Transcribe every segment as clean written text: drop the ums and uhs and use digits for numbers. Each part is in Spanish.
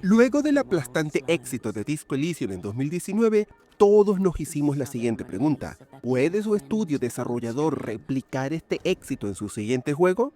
Luego del aplastante éxito de Disco Elysium en 2019, todos nos hicimos la siguiente pregunta: ¿puede su estudio desarrollador replicar este éxito en su siguiente juego?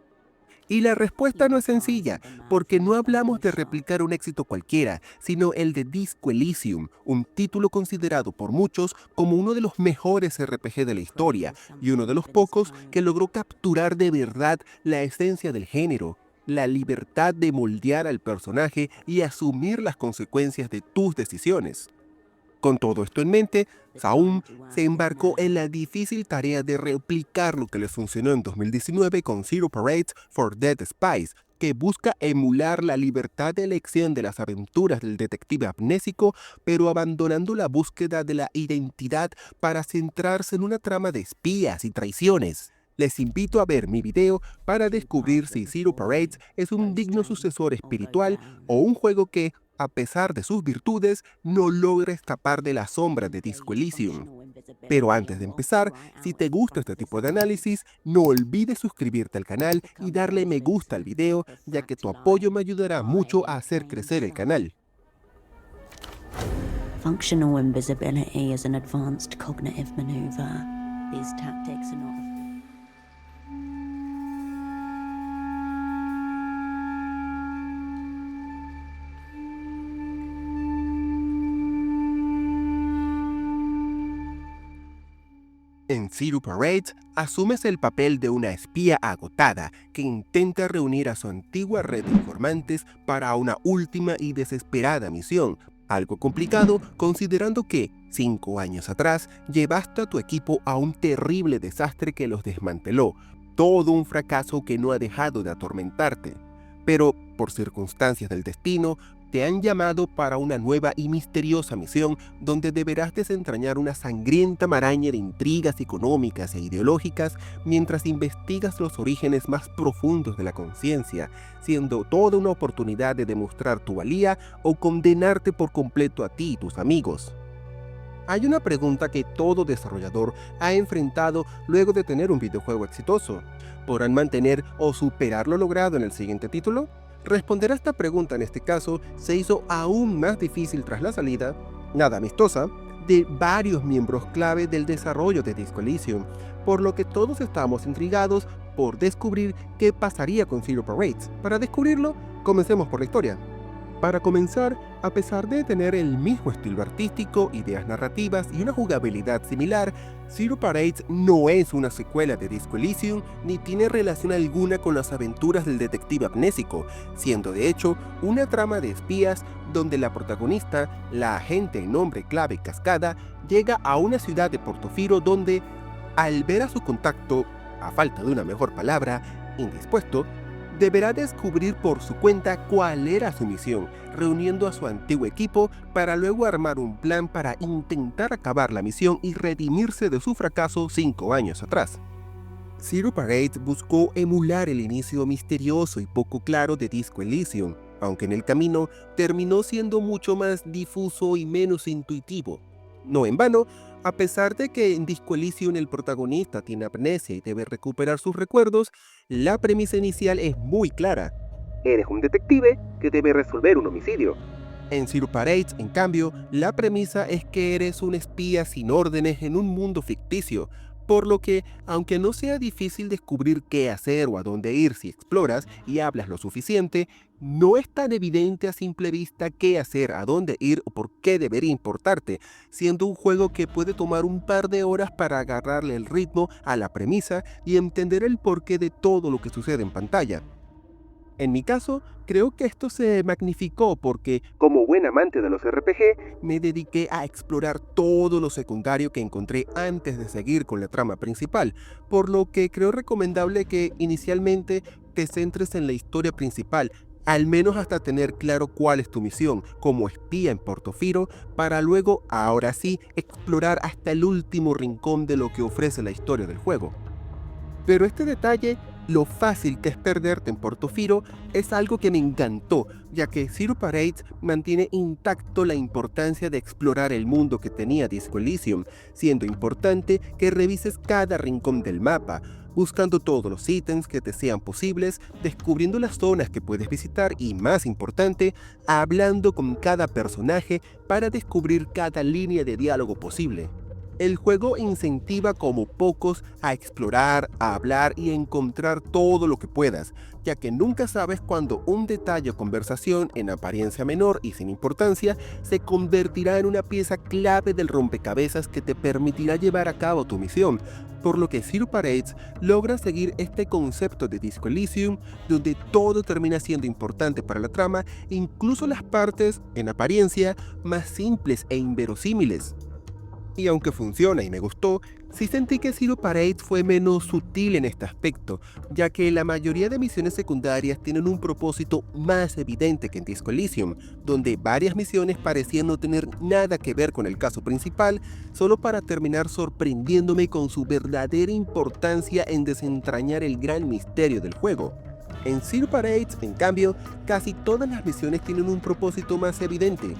Y la respuesta no es sencilla, porque no hablamos de replicar un éxito cualquiera, sino el de Disco Elysium, un título considerado por muchos como uno de los mejores RPG de la historia, y uno de los pocos que logró capturar de verdad la esencia del género, la libertad de moldear al personaje y asumir las consecuencias de tus decisiones. Con todo esto en mente, Zaum se embarcó en la difícil tarea de replicar lo que les funcionó en 2019 con Zero Parade for Dead Spies, que busca emular la libertad de elección de las aventuras del detective amnésico, pero abandonando la búsqueda de la identidad para centrarse en una trama de espías y traiciones. Les invito a ver mi video para descubrir si Zero Parade es un digno sucesor espiritual o un juego que, a pesar de sus virtudes, no logra escapar de la sombra de Disco Elysium. Pero antes de empezar, si te gusta este tipo de análisis, no olvides suscribirte al canal y darle me gusta al video, ya que tu apoyo me ayudará mucho a hacer crecer el canal. Functional invisibility is an advanced cognitive maneuver. These tactics are not En Zero Parade, asumes el papel de una espía agotada que intenta reunir a su antigua red de informantes para una última y desesperada misión, algo complicado considerando que, 5 años atrás, llevaste a tu equipo a un terrible desastre que los desmanteló, todo un fracaso que no ha dejado de atormentarte. Pero, por circunstancias del destino, te han llamado para una nueva y misteriosa misión donde deberás desentrañar una sangrienta maraña de intrigas económicas e ideológicas mientras investigas los orígenes más profundos de la conciencia, siendo toda una oportunidad de demostrar tu valía o condenarte por completo a ti y tus amigos. Hay una pregunta que todo desarrollador ha enfrentado luego de tener un videojuego exitoso. ¿Podrán mantener o superar lo logrado en el siguiente título? Responder a esta pregunta en este caso se hizo aún más difícil tras la salida, nada amistosa, de varios miembros clave del desarrollo de Disco Elysium, por lo que todos estamos intrigados por descubrir qué pasaría con Zero Parade. Para descubrirlo, comencemos por la historia. Para comenzar, a pesar de tener el mismo estilo artístico, ideas narrativas y una jugabilidad similar, Zero Parade no es una secuela de Disco Elysium ni tiene relación alguna con las aventuras del detective amnésico, siendo de hecho una trama de espías donde la protagonista, la agente en nombre clave Cascada, llega a una ciudad de Portofino donde, al ver a su contacto, a falta de una mejor palabra, indispuesto, deberá descubrir por su cuenta cuál era su misión, reuniendo a su antiguo equipo para luego armar un plan para intentar acabar la misión y redimirse de su fracaso 5 años atrás. Zero Parade buscó emular el inicio misterioso y poco claro de Disco Elysium, aunque en el camino terminó siendo mucho más difuso y menos intuitivo. No en vano, a pesar de que en Disco Elysium el protagonista tiene amnesia y debe recuperar sus recuerdos, la premisa inicial es muy clara. Eres un detective que debe resolver un homicidio. En Zero Parade, en cambio, la premisa es que eres un espía sin órdenes en un mundo ficticio, por lo que, aunque no sea difícil descubrir qué hacer o a dónde ir si exploras y hablas lo suficiente, no es tan evidente a simple vista qué hacer, a dónde ir o por qué debería importarte, siendo un juego que puede tomar un par de horas para agarrarle el ritmo a la premisa y entender el porqué de todo lo que sucede en pantalla. En mi caso, creo que esto se magnificó porque, como buen amante de los RPG, me dediqué a explorar todo lo secundario que encontré antes de seguir con la trama principal, por lo que creo recomendable que inicialmente te centres en la historia principal, al menos hasta tener claro cuál es tu misión como espía en Portofino, para luego, ahora sí, explorar hasta el último rincón de lo que ofrece la historia del juego. Pero este detalle, lo fácil que es perderte en Portofino, es algo que me encantó, ya que Zero Parade mantiene intacto la importancia de explorar el mundo que tenía Disco Elysium, siendo importante que revises cada rincón del mapa, buscando todos los ítems que te sean posibles, descubriendo las zonas que puedes visitar y, más importante, hablando con cada personaje para descubrir cada línea de diálogo posible. El juego incentiva como pocos a explorar, a hablar y a encontrar todo lo que puedas, ya que nunca sabes cuándo un detalle o conversación en apariencia menor y sin importancia se convertirá en una pieza clave del rompecabezas que te permitirá llevar a cabo tu misión, por lo que Zero Parades logra seguir este concepto de Disco Elysium, donde todo termina siendo importante para la trama, incluso las partes, en apariencia, más simples e inverosímiles. Y aunque funciona y me gustó, sí sentí que Zero Parade fue menos sutil en este aspecto, ya que la mayoría de misiones secundarias tienen un propósito más evidente que en Disco Elysium, donde varias misiones parecían no tener nada que ver con el caso principal, solo para terminar sorprendiéndome con su verdadera importancia en desentrañar el gran misterio del juego. En Zero Parade, en cambio, casi todas las misiones tienen un propósito más evidente: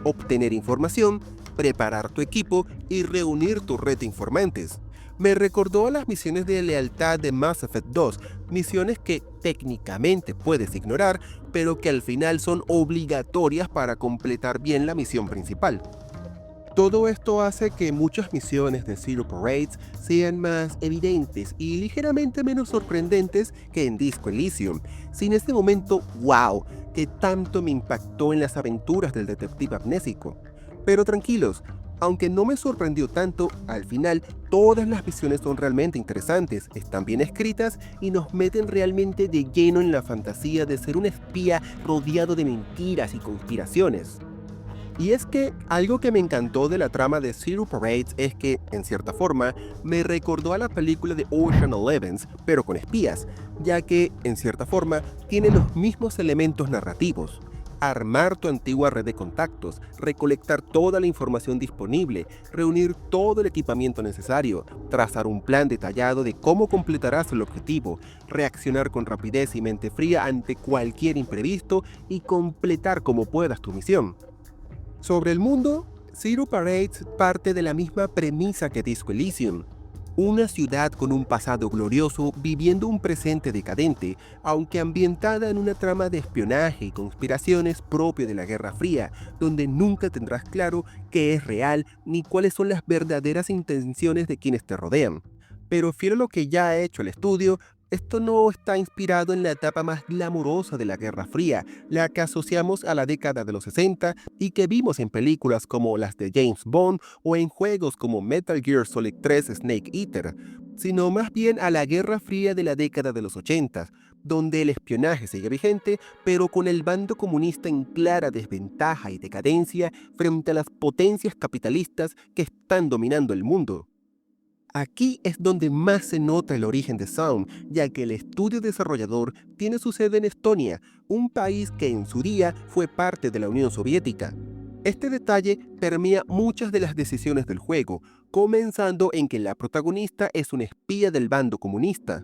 obtener información, preparar tu equipo y reunir tu red de informantes. Me recordó a las misiones de lealtad de Mass Effect 2, misiones que técnicamente puedes ignorar, pero que al final son obligatorias para completar bien la misión principal. Todo esto hace que muchas misiones de Zero Parades sean más evidentes y ligeramente menos sorprendentes que en Disco Elysium, sin ese momento wow que tanto me impactó en las aventuras del detective amnésico. Pero tranquilos, aunque no me sorprendió tanto, al final todas las misiones son realmente interesantes, están bien escritas y nos meten realmente de lleno en la fantasía de ser un espía rodeado de mentiras y conspiraciones. Y es que algo que me encantó de la trama de Zero Parades es que, en cierta forma, me recordó a la película de Ocean Eleven, pero con espías, ya que, en cierta forma, tiene los mismos elementos narrativos. Armar tu antigua red de contactos, recolectar toda la información disponible, reunir todo el equipamiento necesario, trazar un plan detallado de cómo completarás el objetivo, reaccionar con rapidez y mente fría ante cualquier imprevisto y completar como puedas tu misión. Sobre el mundo, Zero Parades parte de la misma premisa que Disco Elysium: una ciudad con un pasado glorioso viviendo un presente decadente, aunque ambientada en una trama de espionaje y conspiraciones propio de la Guerra Fría, donde nunca tendrás claro qué es real ni cuáles son las verdaderas intenciones de quienes te rodean. Pero fiel a lo que ya ha hecho el estudio, esto no está inspirado en la etapa más glamurosa de la Guerra Fría, la que asociamos a la década de los 60 y que vimos en películas como las de James Bond o en juegos como Metal Gear Solid 3 Snake Eater, sino más bien a la Guerra Fría de la década de los 80, donde el espionaje sigue vigente, pero con el bando comunista en clara desventaja y decadencia frente a las potencias capitalistas que están dominando el mundo. Aquí es donde más se nota el origen de Sound, ya que el estudio desarrollador tiene su sede en Estonia, un país que en su día fue parte de la Unión Soviética. Este detalle permea muchas de las decisiones del juego, comenzando en que la protagonista es una espía del bando comunista,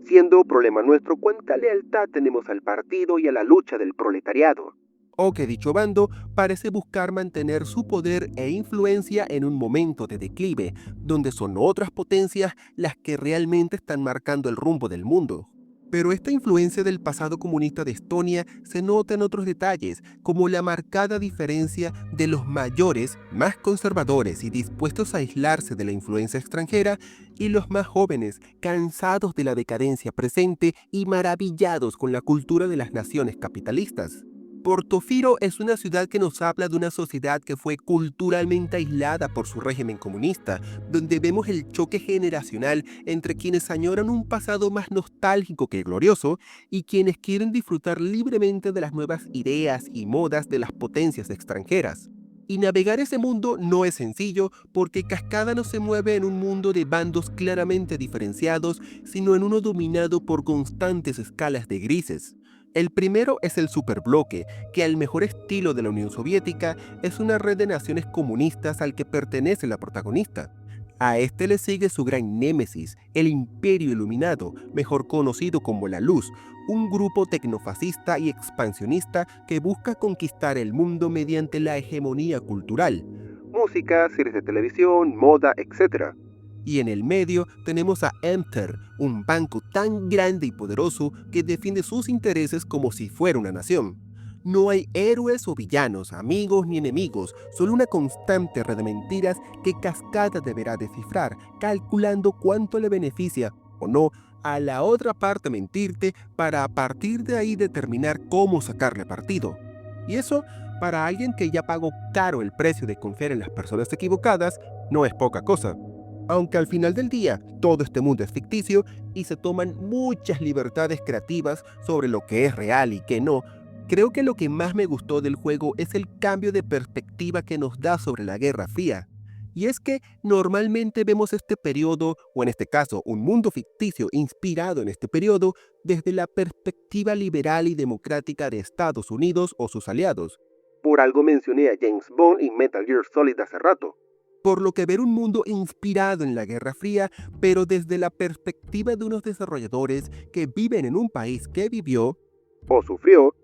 siendo problema nuestro cuánta lealtad tenemos al partido y a la lucha del proletariado, o que dicho bando parece buscar mantener su poder e influencia en un momento de declive, donde son otras potencias las que realmente están marcando el rumbo del mundo. Pero esta influencia del pasado comunista de Estonia se nota en otros detalles, como la marcada diferencia de los mayores, más conservadores y dispuestos a aislarse de la influencia extranjera, y los más jóvenes, cansados de la decadencia presente y maravillados con la cultura de las naciones capitalistas. Portofino es una ciudad que nos habla de una sociedad que fue culturalmente aislada por su régimen comunista, donde vemos el choque generacional entre quienes añoran un pasado más nostálgico que glorioso y quienes quieren disfrutar libremente de las nuevas ideas y modas de las potencias extranjeras. Y navegar ese mundo no es sencillo porque Cascada no se mueve en un mundo de bandos claramente diferenciados, sino en uno dominado por constantes escalas de grises. El primero es el superbloque, que al mejor estilo de la Unión Soviética es una red de naciones comunistas al que pertenece la protagonista. A este le sigue su gran némesis, el Imperio Iluminado, mejor conocido como la Luz, un grupo tecnofascista y expansionista que busca conquistar el mundo mediante la hegemonía cultural. Música, series de televisión, moda, etc. Y en el medio tenemos a Enter, un banco tan grande y poderoso que defiende sus intereses como si fuera una nación. No hay héroes o villanos, amigos ni enemigos, solo una constante red de mentiras que Cascada deberá descifrar, calculando cuánto le beneficia o no a la otra parte mentirte para a partir de ahí determinar cómo sacarle partido. Y eso, para alguien que ya pagó caro el precio de confiar en las personas equivocadas, no es poca cosa. Aunque al final del día todo este mundo es ficticio y se toman muchas libertades creativas sobre lo que es real y qué no, creo que lo que más me gustó del juego es el cambio de perspectiva que nos da sobre la Guerra Fría. Y es que normalmente vemos este periodo, o en este caso un mundo ficticio inspirado en este periodo, desde la perspectiva liberal y democrática de Estados Unidos o sus aliados. Por algo mencioné a James Bond y Metal Gear Solid hace rato. Por lo que ver un mundo inspirado en la Guerra Fría, pero desde la perspectiva de unos desarrolladores que viven en un país que vivió o sufrió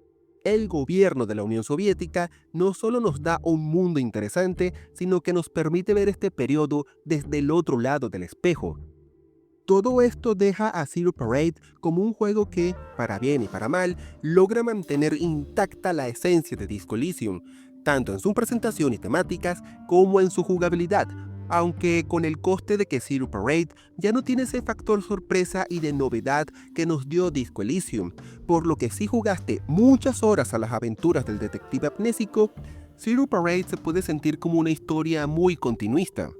el gobierno de la Unión Soviética, no solo nos da un mundo interesante, sino que nos permite ver este periodo desde el otro lado del espejo. Todo esto deja a Zero Parade como un juego que, para bien y para mal, logra mantener intacta la esencia de Disco Elysium, tanto en su presentación y temáticas como en su jugabilidad, aunque con el coste de que Zero Parade ya no tiene ese factor sorpresa y de novedad que nos dio Disco Elysium, por lo que si jugaste muchas horas a las aventuras del detective amnésico, Zero Parade se puede sentir como una historia muy continuista.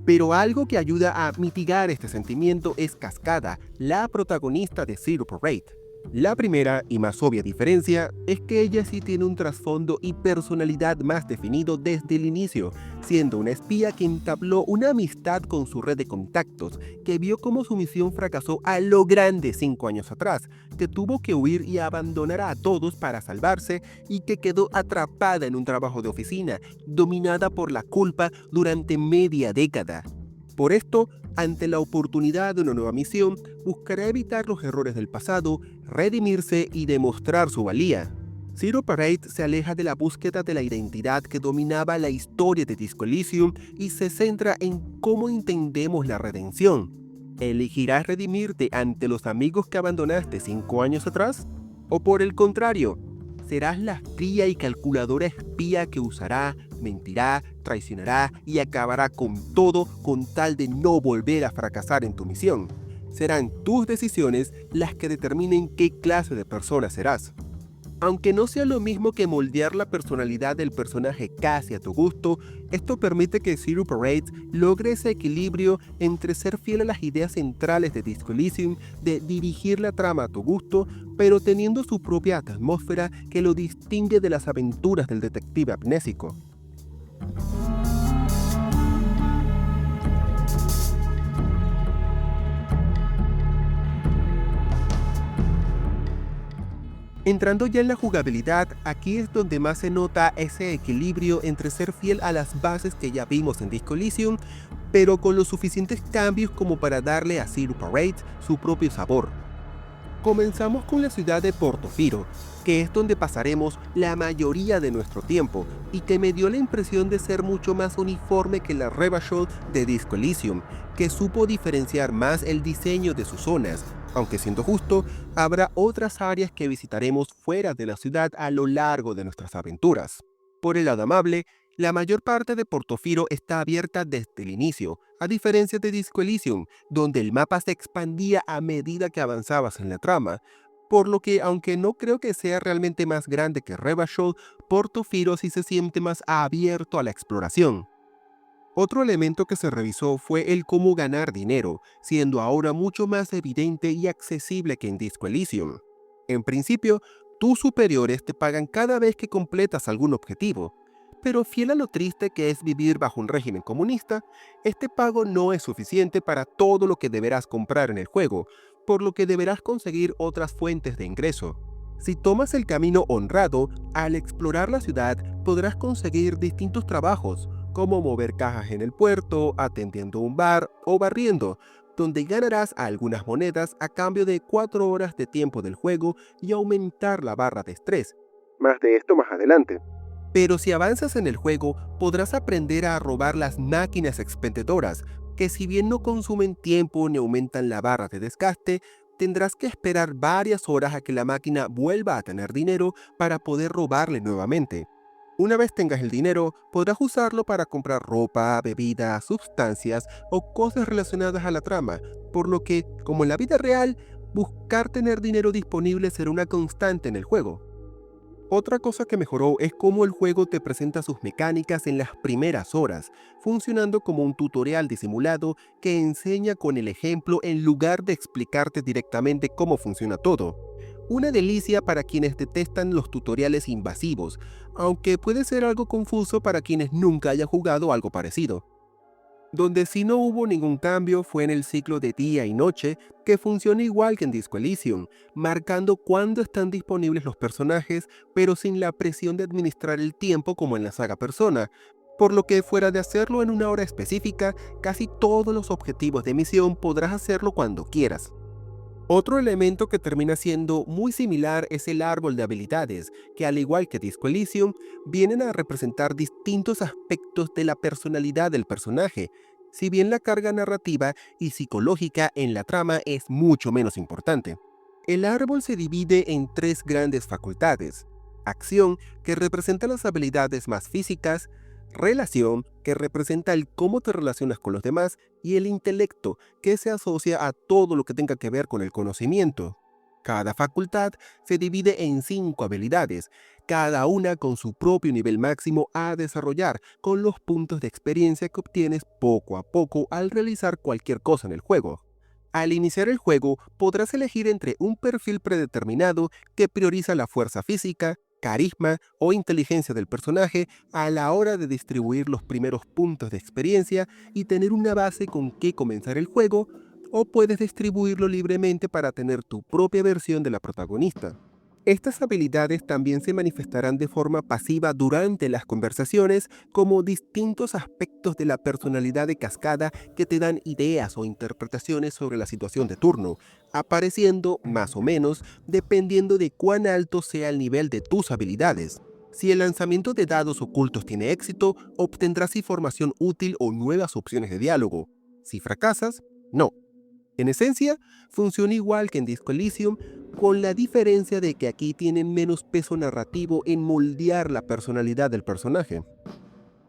Pero algo que ayuda a mitigar este sentimiento es Cascada, la protagonista de Zero Parade. La primera y más obvia diferencia es que ella sí tiene un trasfondo y personalidad más definido desde el inicio, siendo una espía que entabló una amistad con su red de contactos, que vio cómo su misión fracasó a lo grande 5 años atrás, que tuvo que huir y abandonar a todos para salvarse y que quedó atrapada en un trabajo de oficina, dominada por la culpa durante media década. Por esto, ante la oportunidad de una nueva misión, buscará evitar los errores del pasado, redimirse y demostrar su valía. Zero Parade se aleja de la búsqueda de la identidad que dominaba la historia de Disco Elysium y se centra en cómo entendemos la redención. ¿Elegirás redimirte ante los amigos que abandonaste 5 años atrás? ¿O por el contrario, serás la fría y calculadora espía que usará, mentirá, traicionará y acabará con todo con tal de no volver a fracasar en tu misión? Serán tus decisiones las que determinen qué clase de persona serás. Aunque no sea lo mismo que moldear la personalidad del personaje casi a tu gusto, esto permite que Zero Parade logre ese equilibrio entre ser fiel a las ideas centrales de Disco Elysium, de dirigir la trama a tu gusto, pero teniendo su propia atmósfera que lo distingue de las aventuras del detective amnésico. Entrando ya en la jugabilidad, aquí es donde más se nota ese equilibrio entre ser fiel a las bases que ya vimos en Disco Elysium, pero con los suficientes cambios como para darle a Zero Parade su propio sabor. Comenzamos con la ciudad de Portofino, que es donde pasaremos la mayoría de nuestro tiempo, y que me dio la impresión de ser mucho más uniforme que la Revachol de Disco Elysium, que supo diferenciar más el diseño de sus zonas, aunque siendo justo, habrá otras áreas que visitaremos fuera de la ciudad a lo largo de nuestras aventuras. Por el lado amable, la mayor parte de Portofino está abierta desde el inicio, a diferencia de Disco Elysium, donde el mapa se expandía a medida que avanzabas en la trama, por lo que aunque no creo que sea realmente más grande que Revachol, Portofino sí se siente más abierto a la exploración. Otro elemento que se revisó fue el cómo ganar dinero, siendo ahora mucho más evidente y accesible que en Disco Elysium. En principio, tus superiores te pagan cada vez que completas algún objetivo, pero fiel a lo triste que es vivir bajo un régimen comunista, este pago no es suficiente para todo lo que deberás comprar en el juego, por lo que deberás conseguir otras fuentes de ingreso. Si tomas el camino honrado, al explorar la ciudad podrás conseguir distintos trabajos, como mover cajas en el puerto, atendiendo un bar o barriendo, donde ganarás algunas monedas a cambio de 4 horas de tiempo del juego y aumentar la barra de estrés. Más de esto más adelante. Pero si avanzas en el juego, podrás aprender a robar las máquinas expendedoras, que si bien no consumen tiempo ni aumentan la barra de desgaste, tendrás que esperar varias horas a que la máquina vuelva a tener dinero para poder robarle nuevamente. Una vez tengas el dinero, podrás usarlo para comprar ropa, bebidas, sustancias o cosas relacionadas a la trama, por lo que, como en la vida real, buscar tener dinero disponible será una constante en el juego. Otra cosa que mejoró es cómo el juego te presenta sus mecánicas en las primeras horas, funcionando como un tutorial disimulado que enseña con el ejemplo en lugar de explicarte directamente cómo funciona todo. Una delicia para quienes detestan los tutoriales invasivos, aunque puede ser algo confuso para quienes nunca hayan jugado algo parecido. Donde sí no hubo ningún cambio fue en el ciclo de día y noche, que funciona igual que en Disco Elysium, marcando cuándo están disponibles los personajes, pero sin la presión de administrar el tiempo como en la saga Persona, por lo que fuera de hacerlo en una hora específica, casi todos los objetivos de misión podrás hacerlo cuando quieras. Otro elemento que termina siendo muy similar es el árbol de habilidades, que al igual que Disco Elysium, vienen a representar distintos aspectos de la personalidad del personaje, si bien la carga narrativa y psicológica en la trama es mucho menos importante. El árbol se divide en tres grandes facultades: acción, que representa las habilidades más físicas; relación, que representa el cómo te relacionas con los demás; y el intelecto, que se asocia a todo lo que tenga que ver con el conocimiento. Cada facultad se divide en 5 habilidades, cada una con su propio nivel máximo a desarrollar, con los puntos de experiencia que obtienes poco a poco al realizar cualquier cosa en el juego. Al iniciar el juego, podrás elegir entre un perfil predeterminado que prioriza la fuerza física, carisma o inteligencia del personaje a la hora de distribuir los primeros puntos de experiencia y tener una base con que comenzar el juego, o puedes distribuirlo libremente para tener tu propia versión de la protagonista. Estas habilidades también se manifestarán de forma pasiva durante las conversaciones como distintos aspectos de la personalidad de Cascada que te dan ideas o interpretaciones sobre la situación de turno, apareciendo más o menos dependiendo de cuán alto sea el nivel de tus habilidades. Si el lanzamiento de dados ocultos tiene éxito, obtendrás información útil o nuevas opciones de diálogo. Si fracasas, no. En esencia, funciona igual que en Disco Elysium, con la diferencia de que aquí tienen menos peso narrativo en moldear la personalidad del personaje.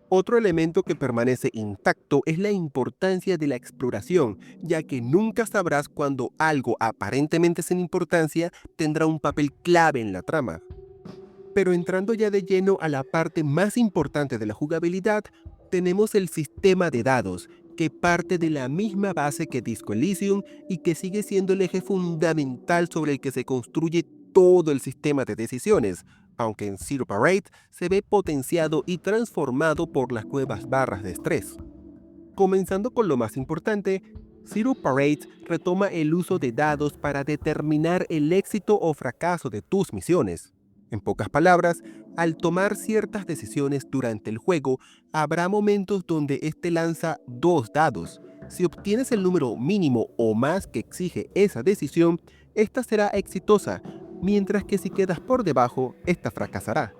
Otro elemento que permanece intacto es la importancia de la exploración, ya que nunca sabrás cuándo algo aparentemente sin importancia tendrá un papel clave en la trama. Pero entrando ya de lleno a la parte más importante de la jugabilidad, tenemos el sistema de dados, que parte de la misma base que Disco Elysium y que sigue siendo el eje fundamental sobre el que se construye todo el sistema de decisiones, aunque en Zero Parade se ve potenciado y transformado por las nuevas barras de estrés. Comenzando con lo más importante, Zero Parade retoma el uso de dados para determinar el éxito o fracaso de tus misiones. En pocas palabras, al tomar ciertas decisiones durante el juego, habrá momentos donde este lanza 2 dados. Si obtienes el número mínimo o más que exige esa decisión, esta será exitosa, mientras que si quedas por debajo, esta fracasará.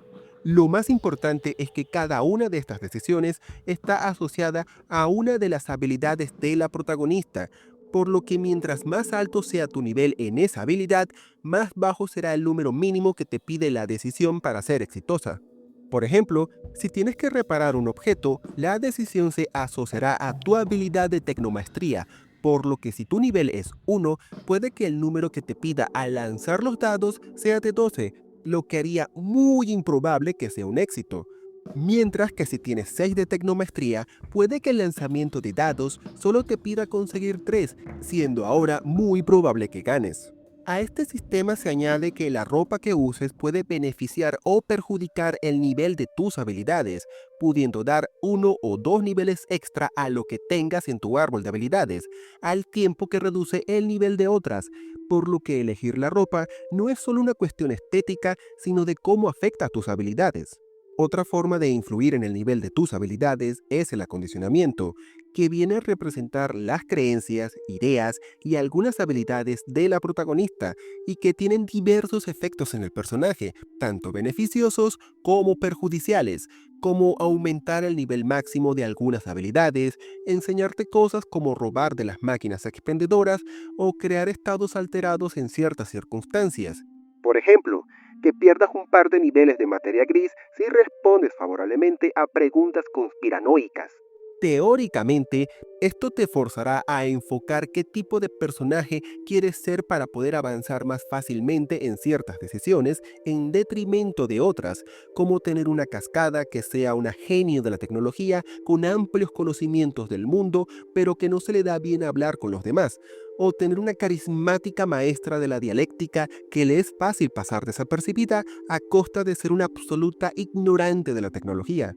Lo más importante es que cada una de estas decisiones está asociada a una de las habilidades de la protagonista, por lo que mientras más alto sea tu nivel en esa habilidad, más bajo será el número mínimo que te pide la decisión para ser exitosa. Por ejemplo, si tienes que reparar un objeto, la decisión se asociará a tu habilidad de tecnomaestría, por lo que si tu nivel es 1, puede que el número que te pida al lanzar los dados sea de 12, lo que haría muy improbable que sea un éxito. Mientras que si tienes 6 de tecnomaestría, puede que el lanzamiento de dados solo te pida conseguir 3, siendo ahora muy probable que ganes. A este sistema se añade que la ropa que uses puede beneficiar o perjudicar el nivel de tus habilidades, pudiendo dar 1 o 2 niveles extra a lo que tengas en tu árbol de habilidades, al tiempo que reduce el nivel de otras, por lo que elegir la ropa no es solo una cuestión estética, sino de cómo afecta a tus habilidades. Otra forma de influir en el nivel de tus habilidades es el acondicionamiento, que viene a representar las creencias, ideas y algunas habilidades de la protagonista y que tienen diversos efectos en el personaje, tanto beneficiosos como perjudiciales, como aumentar el nivel máximo de algunas habilidades, enseñarte cosas como robar de las máquinas expendedoras o crear estados alterados en ciertas circunstancias. Por ejemplo, que pierdas un par de niveles de materia gris si respondes favorablemente a preguntas conspiranoicas. Teóricamente, esto te forzará a enfocar qué tipo de personaje quieres ser para poder avanzar más fácilmente en ciertas decisiones en detrimento de otras, como tener una cascada que sea una genio de la tecnología con amplios conocimientos del mundo, pero que no se le da bien hablar con los demás, o tener una carismática maestra de la dialéctica que le es fácil pasar desapercibida a costa de ser una absoluta ignorante de la tecnología.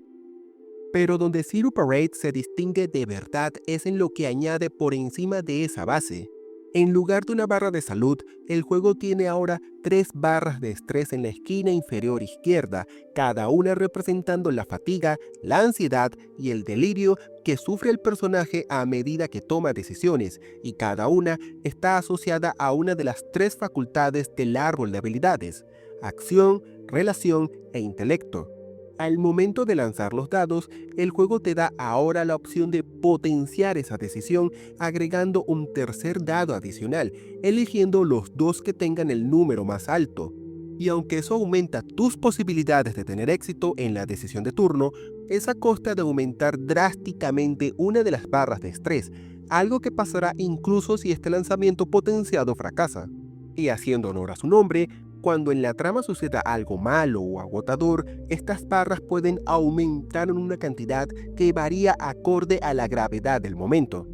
Pero donde Zero Parade se distingue de verdad es en lo que añade por encima de esa base. En lugar de una barra de salud, el juego tiene ahora 3 barras de estrés en la esquina inferior izquierda, cada una representando la fatiga, la ansiedad y el delirio que sufre el personaje a medida que toma decisiones, y cada una está asociada a una de las 3 facultades del árbol de habilidades: acción, relación e intelecto. Al momento de lanzar los dados, el juego te da ahora la opción de potenciar esa decisión agregando un tercer dado adicional, eligiendo los 2 que tengan el número más alto. Y aunque eso aumenta tus posibilidades de tener éxito en la decisión de turno, es a costa de aumentar drásticamente una de las barras de estrés, algo que pasará incluso si este lanzamiento potenciado fracasa. Y haciendo honor a su nombre, cuando en la trama suceda algo malo o agotador, estas barras pueden aumentar en una cantidad que varía acorde a la gravedad del momento.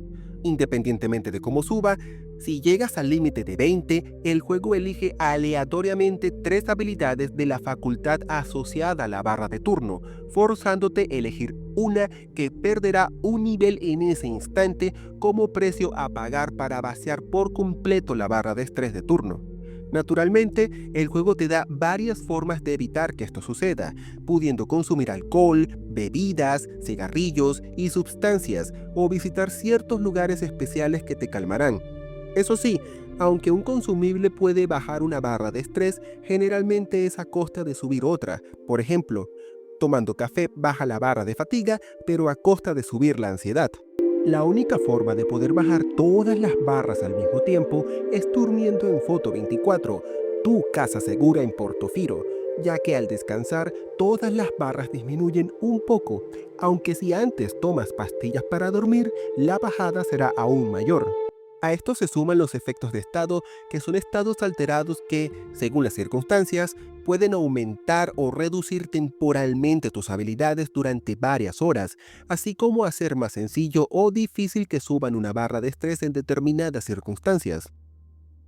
Independientemente de cómo suba, si llegas al límite de 20, el juego elige aleatoriamente 3 habilidades de la facultad asociada a la barra de turno, forzándote a elegir una que perderá un nivel en ese instante como precio a pagar para vaciar por completo la barra de estrés de turno. Naturalmente, el juego te da varias formas de evitar que esto suceda, pudiendo consumir alcohol, bebidas, cigarrillos y sustancias, o visitar ciertos lugares especiales que te calmarán. Eso sí, aunque un consumible puede bajar una barra de estrés, generalmente es a costa de subir otra. Por ejemplo, tomando café baja la barra de fatiga, pero a costa de subir la ansiedad. La única forma de poder bajar todas las barras al mismo tiempo es durmiendo en Foto 24, tu casa segura en Portofino, ya que al descansar todas las barras disminuyen un poco, aunque si antes tomas pastillas para dormir, la bajada será aún mayor. A esto se suman los efectos de estado, que son estados alterados que, según las circunstancias, pueden aumentar o reducir temporalmente tus habilidades durante varias horas, así como hacer más sencillo o difícil que suban una barra de estrés en determinadas circunstancias.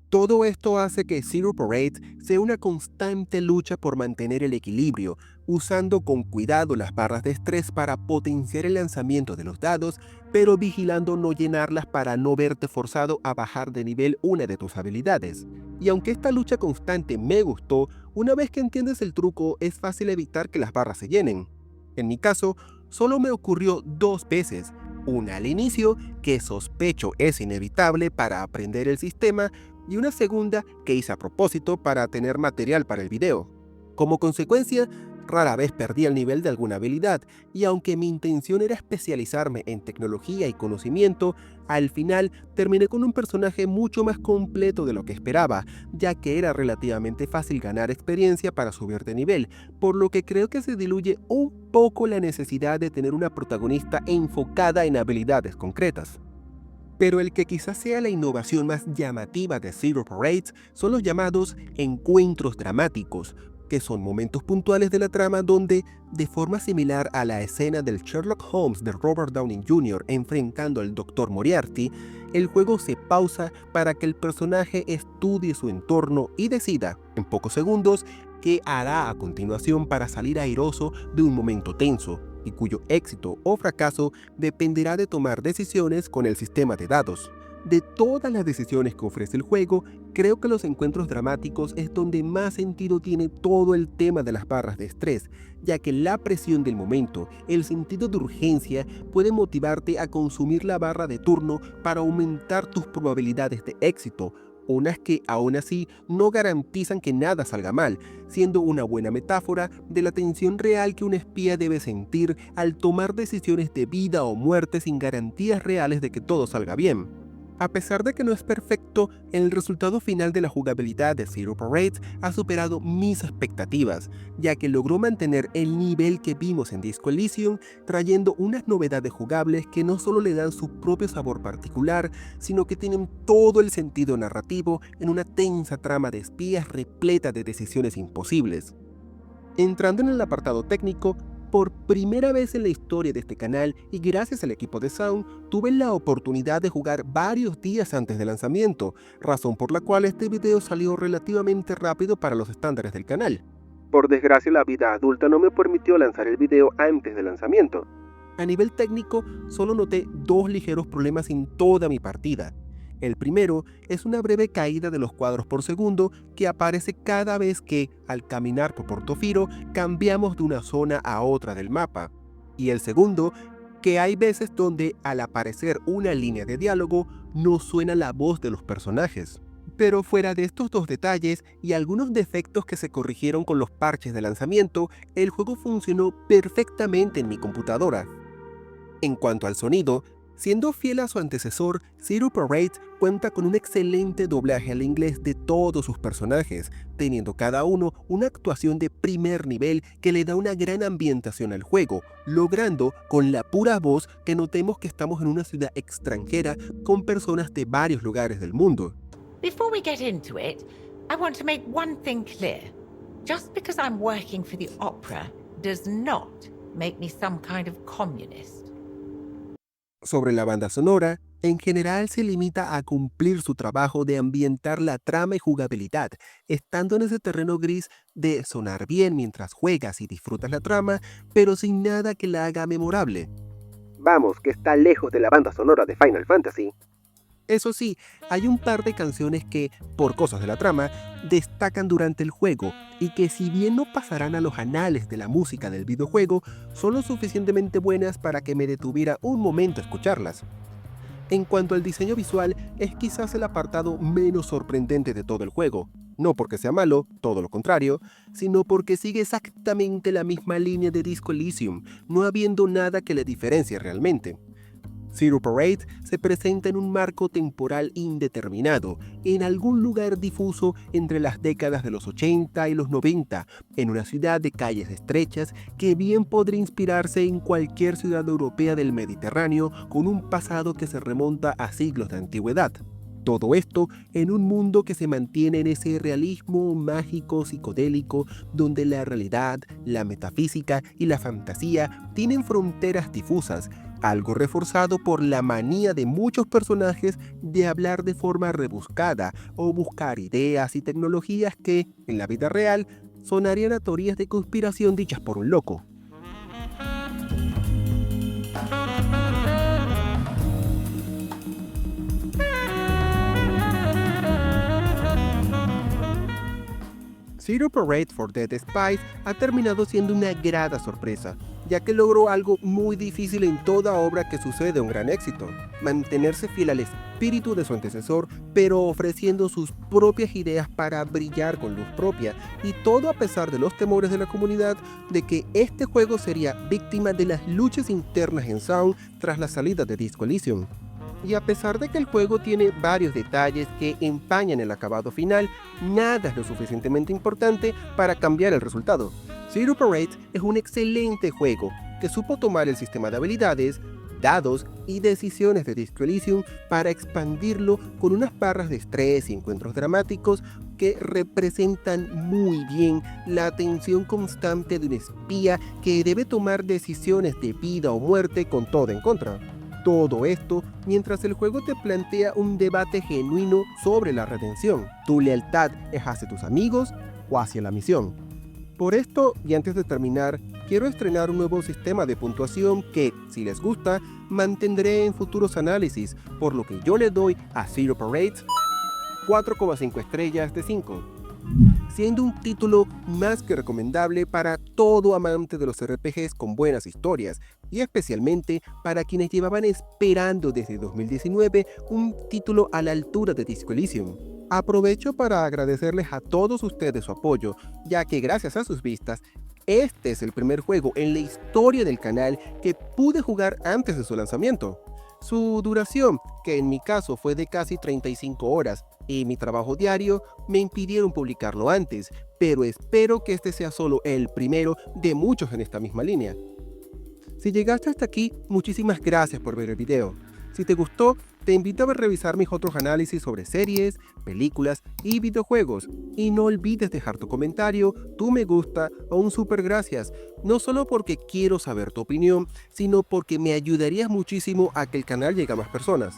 Todo esto hace que Zero Parade sea una constante lucha por mantener el equilibrio, usando con cuidado las barras de estrés para potenciar el lanzamiento de los dados, pero vigilando no llenarlas para no verte forzado a bajar de nivel una de tus habilidades. Y aunque esta lucha constante me gustó, una vez que entiendes el truco es fácil evitar que las barras se llenen. En mi caso, solo me ocurrió 2 veces, una al inicio, que sospecho es inevitable para aprender el sistema, y una segunda que hice a propósito para tener material para el video. Como consecuencia, rara vez perdí el nivel de alguna habilidad, y aunque mi intención era especializarme en tecnología y conocimiento, al final terminé con un personaje mucho más completo de lo que esperaba, ya que era relativamente fácil ganar experiencia para subir de nivel, por lo que creo que se diluye un poco la necesidad de tener una protagonista enfocada en habilidades concretas. Pero el que quizás sea la innovación más llamativa de Zero Parade son los llamados encuentros dramáticos, que son momentos puntuales de la trama donde, de forma similar a la escena del Sherlock Holmes de Robert Downey Jr. enfrentando al Dr. Moriarty, el juego se pausa para que el personaje estudie su entorno y decida, en pocos segundos, qué hará a continuación para salir airoso de un momento tenso, y cuyo éxito o fracaso dependerá de tomar decisiones con el sistema de dados. De todas las decisiones que ofrece el juego, creo que los encuentros dramáticos es donde más sentido tiene todo el tema de las barras de estrés, ya que la presión del momento, el sentido de urgencia, puede motivarte a consumir la barra de turno para aumentar tus probabilidades de éxito, unas que aún así no garantizan que nada salga mal, siendo una buena metáfora de la tensión real que un espía debe sentir al tomar decisiones de vida o muerte sin garantías reales de que todo salga bien. A pesar de que no es perfecto, el resultado final de la jugabilidad de Zero Parade ha superado mis expectativas, ya que logró mantener el nivel que vimos en Disco Elysium, trayendo unas novedades jugables que no solo le dan su propio sabor particular, sino que tienen todo el sentido narrativo en una tensa trama de espías repleta de decisiones imposibles. Entrando en el apartado técnico, por primera vez en la historia de este canal y gracias al equipo de Sound, tuve la oportunidad de jugar varios días antes del lanzamiento, razón por la cual este video salió relativamente rápido para los estándares del canal. Por desgracia, la vida adulta no me permitió lanzar el video antes del lanzamiento. A nivel técnico, solo noté dos ligeros problemas en toda mi partida. El primero es una breve caída de los cuadros por segundo que aparece cada vez que, al caminar por Portofino, cambiamos de una zona a otra del mapa. Y el segundo, que hay veces donde, al aparecer una línea de diálogo, no suena la voz de los personajes. Pero fuera de estos dos detalles y algunos defectos que se corrigieron con los parches de lanzamiento, el juego funcionó perfectamente en mi computadora. En cuanto al sonido, siendo fiel a su antecesor, Zero Parade cuenta con un excelente doblaje al inglés de todos sus personajes, teniendo cada uno una actuación de primer nivel que le da una gran ambientación al juego, logrando con la pura voz que notemos que estamos en una ciudad extranjera con personas de varios lugares del mundo. Before we get into it, I want to make one thing clear. Just because I'm working for the opera does not make me some kind of communist. Sobre la banda sonora, en general se limita a cumplir su trabajo de ambientar la trama y jugabilidad, estando en ese terreno gris de sonar bien mientras juegas y disfrutas la trama, pero sin nada que la haga memorable. Vamos, que está lejos de la banda sonora de Final Fantasy. Eso sí, hay un par de canciones que, por cosas de la trama, destacan durante el juego y que si bien no pasarán a los anales de la música del videojuego, son lo suficientemente buenas para que me detuviera un momento a escucharlas. En cuanto al diseño visual, es quizás el apartado menos sorprendente de todo el juego, no porque sea malo, todo lo contrario, sino porque sigue exactamente la misma línea de Disco Elysium, no habiendo nada que le diferencie realmente. Zero Parade se presenta en un marco temporal indeterminado, en algún lugar difuso entre las décadas de los 80 y los 90, en una ciudad de calles estrechas que bien podría inspirarse en cualquier ciudad europea del Mediterráneo con un pasado que se remonta a siglos de antigüedad. Todo esto en un mundo que se mantiene en ese realismo mágico psicodélico donde la realidad, la metafísica y la fantasía tienen fronteras difusas, algo reforzado por la manía de muchos personajes de hablar de forma rebuscada o buscar ideas y tecnologías que, en la vida real, sonarían a teorías de conspiración dichas por un loco. Zero Parade for Dead Spies ha terminado siendo una grata sorpresa, ya que logró algo muy difícil en toda obra que sucede un gran éxito: mantenerse fiel al espíritu de su antecesor, pero ofreciendo sus propias ideas para brillar con luz propia, y todo a pesar de los temores de la comunidad de que este juego sería víctima de las luchas internas en Sound tras la salida de Disco Elysium. Y a pesar de que el juego tiene varios detalles que empañan el acabado final, nada es lo suficientemente importante para cambiar el resultado. Zero Parade es un excelente juego que supo tomar el sistema de habilidades, dados y decisiones de Disco Elysium para expandirlo con unas barras de estrés y encuentros dramáticos que representan muy bien la tensión constante de un espía que debe tomar decisiones de vida o muerte con todo en contra. Todo esto mientras el juego te plantea un debate genuino sobre la redención. ¿Tu lealtad es hacia tus amigos o hacia la misión? Por esto, y antes de terminar, quiero estrenar un nuevo sistema de puntuación que, si les gusta, mantendré en futuros análisis, por lo que yo le doy a Zero Parade 4,5 estrellas de 5, siendo un título más que recomendable para todo amante de los RPGs con buenas historias, y especialmente para quienes llevaban esperando desde 2019 un título a la altura de Disco Elysium. Aprovecho para agradecerles a todos ustedes su apoyo, ya que gracias a sus vistas, este es el primer juego en la historia del canal que pude jugar antes de su lanzamiento. Su duración, que en mi caso fue de casi 35 horas, y mi trabajo diario me impidieron publicarlo antes, pero espero que este sea solo el primero de muchos en esta misma línea. Si llegaste hasta aquí, muchísimas gracias por ver el video. Si te gustó, te invito a revisar mis otros análisis sobre series, películas y videojuegos. Y no olvides dejar tu comentario, tu me gusta o un super gracias, no solo porque quiero saber tu opinión, sino porque me ayudarías muchísimo a que el canal llegue a más personas.